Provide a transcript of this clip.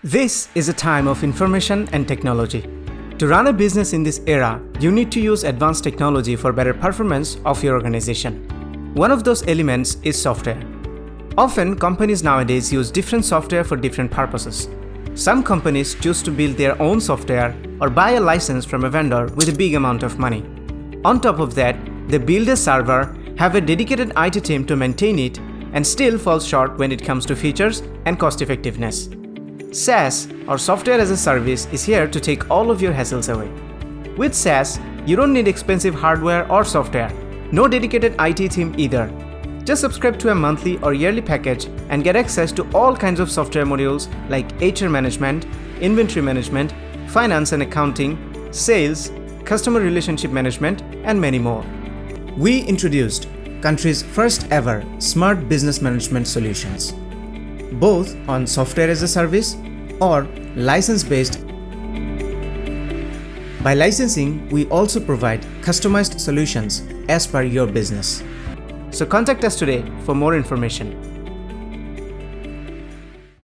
This is a time of information and technology. To run a business in this era, you need to use advanced technology for better performance of your organization. One of those elements is software. Often, companies nowadays use different software for different purposes. Some companies choose to build their own software or buy a license from a vendor with a big amount of money. On top of that, they build a server, have a dedicated IT team to maintain it, and still fall short when it comes to features and cost effectiveness. SaaS, or Software as a Service, is here to take all of your hassles away. With SaaS, you don't need expensive hardware or software, no dedicated IT team either. Just subscribe to a monthly or yearly package and get access to all kinds of software modules like HR management, inventory management, finance and accounting, sales, customer relationship management, and many more. We introduced country's first ever smart business management solutions, both on software as a service or license-based. By licensing, we also provide customized solutions as per your business. So contact us today for more information.